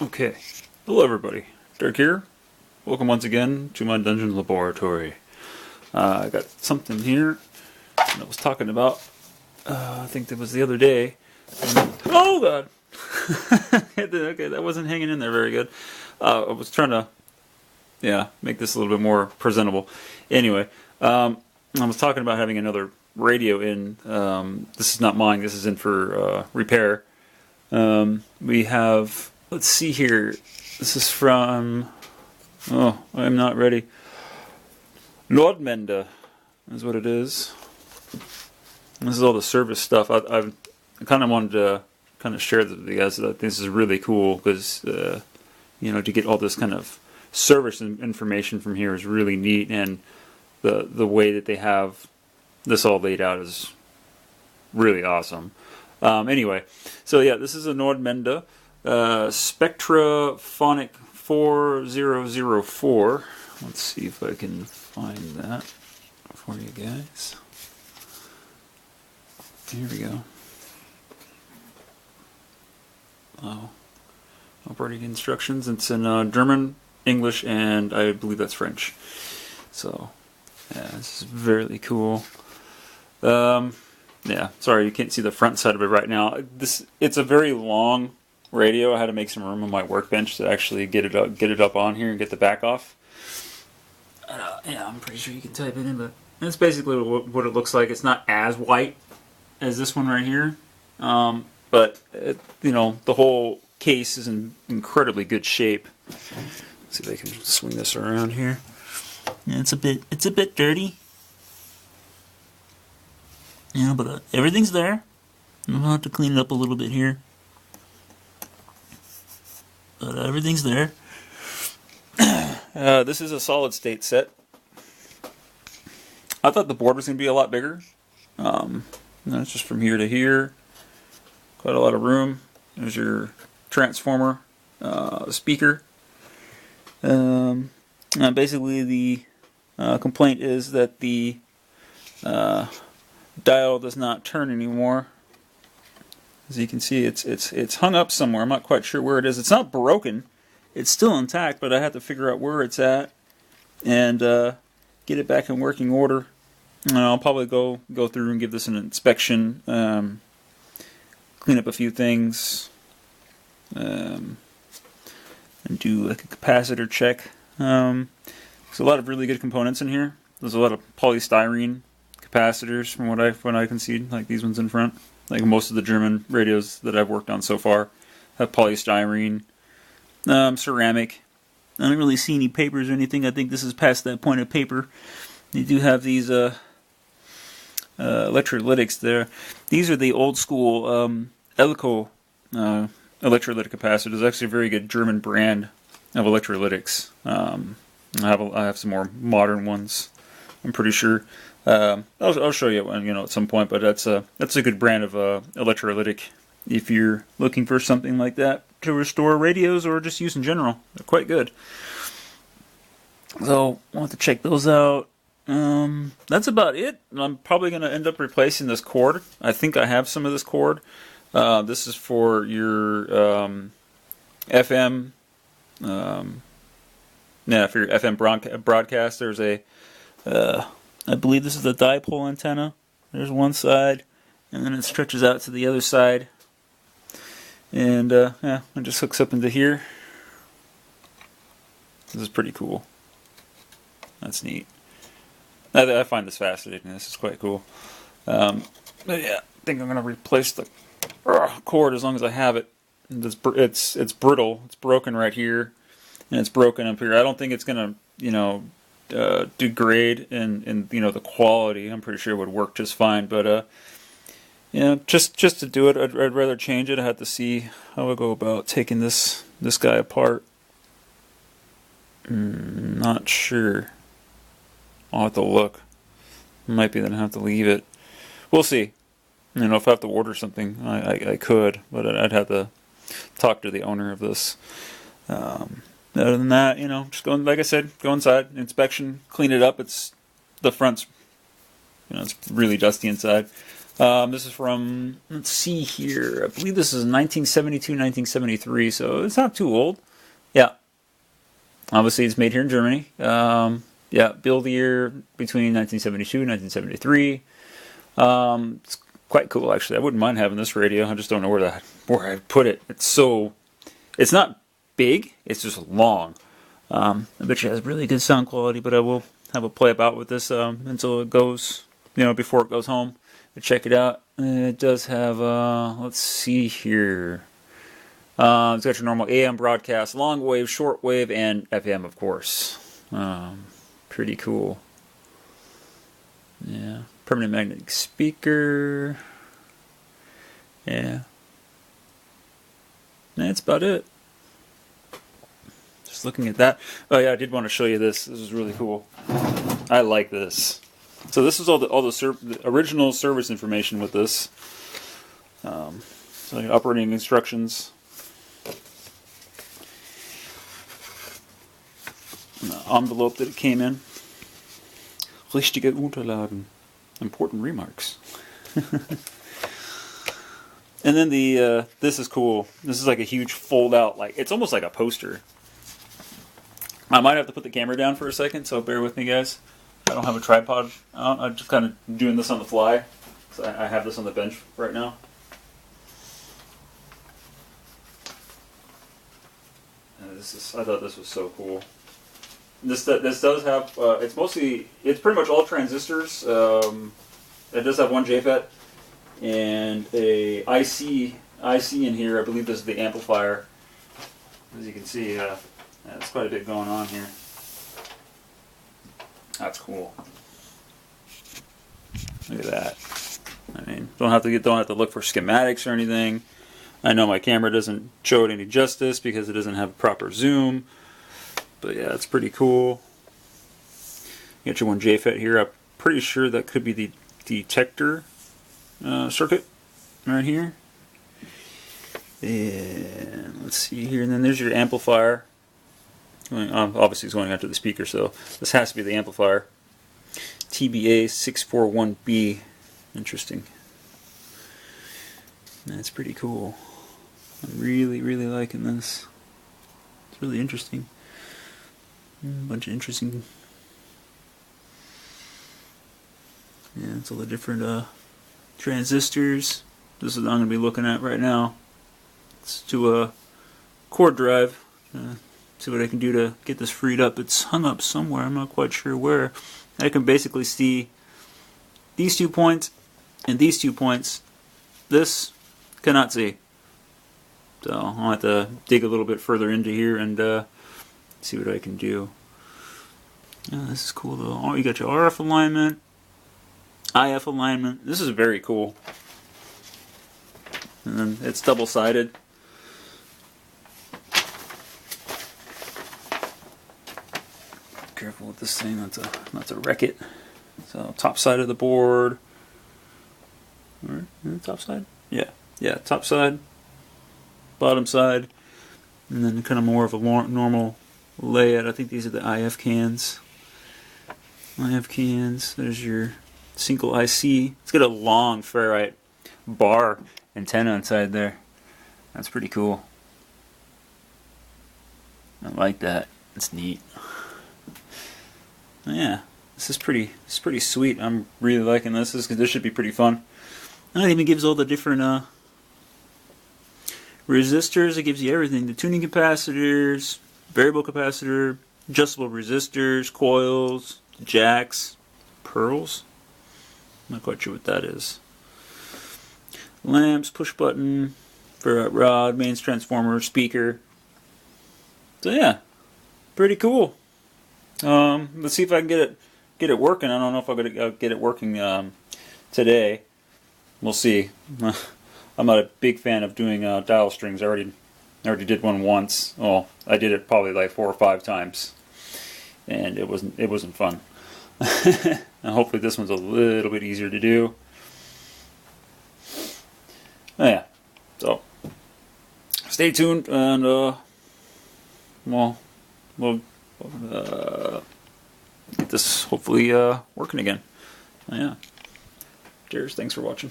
Okay, hello everybody, Dirk here. Welcome once again to my dungeon laboratory. I got something here that I was talking about, I think it was the other day. Oh god! Okay, that wasn't hanging in there very good. I was trying to, make this a little bit more presentable. Anyway, I was talking about having another radio in. This is not mine, this is in for repair. We have, let's see here, this is from, I'm not ready, Nordmende is what it is. This is all the service stuff. I kind of wanted to kind of share this with you guys. This is really cool because, to get all this kind of service information from here is really neat, and the way that they have this all laid out is really awesome. Anyway, so yeah, this is a Nordmende spectra phonic 4004. Let's see if I can find that for you guys. Here we go. Operating instructions. It's in German, English, and I believe that's French. So, yeah, this is really cool. Yeah, sorry you can't see the front side of it right now. It's a very long radio. I had to make some room on my workbench to actually get it up on here and get the back off. Yeah, I'm pretty sure you can type it in, but that's basically what it looks like. It's not as white as this one right here, but the whole case is in incredibly good shape. Let's see if I can swing this around here. Yeah, it's a bit dirty. Yeah, but everything's there. I'm gonna have to clean it up a little bit here, but everything's there. This is a solid state set. I thought the board was gonna be a lot bigger. It's just from here to here. Quite a lot of room. There's your transformer, speaker. Basically, the complaint is that the dial does not turn anymore. As you can see, it's hung up somewhere. I'm not quite sure where it is. It's not broken. It's still intact, but I have to figure out where it's at and get it back in working order. And I'll probably go through and give this an inspection, clean up a few things, and do like a capacitor check. There's a lot of really good components in here. There's a lot of polystyrene capacitors from what I can see, like these ones in front. Like most of the German radios that I've worked on so far have polystyrene, ceramic. I don't really see any papers or anything. I think this is past that point of paper. You do have these electrolytics there. These are the old school Elico electrolytic capacitors. It's actually a very good German brand of electrolytics. I have some more modern ones, I'm pretty sure. I'll show you at some point, but that's a good brand of electrolytic if you're looking for something like that to restore radios or just use in general. They're quite good. So I'll have to check those out. That's about it. I'm probably going to end up replacing this cord. I think I have some of this cord. This is for your FM. For your FM broadcast. There's a I believe this is the dipole antenna. There's one side, and then it stretches out to the other side. And it just hooks up into here. This is pretty cool. That's neat. I find this fascinating. This is quite cool. But yeah, I think I'm going to replace the cord as long as I have it. It's brittle. It's broken right here, and it's broken up here. I don't think it's going to degrade in the quality. I'm pretty sure it would work just fine, but just to do it, I'd rather change it. I have to see how I go about taking this guy apart. Not sure. I'll have to look. Might be that I have to leave it. We'll see. If I have to order something, I could, but I'd have to talk to the owner of this. Other than that, just go, like I said, go inside, inspection, clean it up. The front's, it's really dusty inside. This is from, let's see here, I believe this is 1972, 1973, so it's not too old. Yeah. Obviously, it's made here in Germany. Yeah, build year between 1972 and 1973. It's quite cool, actually. I wouldn't mind having this radio. I just don't know where I put it. It's not big. It's just long. I bet you it has really good sound quality, but I will have a play about with this until it goes, before it goes home. Check it out. It does have, let's see here. It's got your normal AM broadcast, long wave, short wave, and FM, of course. Pretty cool. Yeah. Permanent magnetic speaker. Yeah. That's about it. Just looking at that. Oh yeah, I did want to show you this. This is really cool. I like this. So this is all the original service information with this. So your operating instructions. And the envelope that it came in. Richtige Unterlagen. Important remarks. And then this is cool. This is like a huge fold out, it's almost like a poster. I might have to put the camera down for a second, so bear with me, guys. I don't have a tripod. I'm just kind of doing this on the fly. So I have this on the bench right now. And I thought this was so cool. This does have, it's pretty much all transistors. It does have one JFET and a IC in here. I believe this is the amplifier. As you can see, there's quite a bit going on here. That's cool. Look at that. I mean, don't have to look for schematics or anything. I know my camera doesn't show it any justice because it doesn't have proper zoom. But yeah, it's pretty cool. You got your one JFET here. I'm pretty sure that could be the detector circuit right here. And let's see here. And then there's your amplifier. Obviously it's going out to the speaker, so this has to be the amplifier. TBA 641B. Interesting. That's pretty cool. I'm really, really liking this. It's really interesting. A bunch of interesting. Yeah, it's all the different transistors. This is what I'm going to be looking at right now. Let's do a cord drive. See what I can do to get this freed up. It's hung up somewhere. I'm not quite sure where. I can basically see these 2 points and these 2 points. This cannot see. So I'll have to dig a little bit further into here and see what I can do. Yeah, this is cool though. Oh, you got your RF alignment, IF alignment. This is very cool. And then it's double-sided. Careful with this thing, not to wreck it. So top side of the board. Or top side? Yeah, top side, bottom side, and then kind of more of a normal layout. I think these are the IF cans. There's your single IC. It's got a long ferrite bar antenna inside there. That's pretty cool. I like that. It's neat. Yeah, this is pretty sweet. I'm really liking this. This should be pretty fun. And it even gives all the different resistors. It gives you everything: the tuning capacitors, variable capacitor, adjustable resistors, coils, jacks, pearls. I'm not quite sure what that is. Lamps, push button, ferrite rod, mains transformer, speaker. So yeah, pretty cool. Let's see if I can get it working. I don't know if I'm gonna get it working today. We'll see. I'm not a big fan of doing dial strings. I already did one once. Well, I did it probably like 4 or 5 times, and it wasn't fun. And hopefully this one's a little bit easier to do. Oh, yeah. So stay tuned, and we'll get this hopefully working again. Oh, yeah. Cheers. Thanks for watching.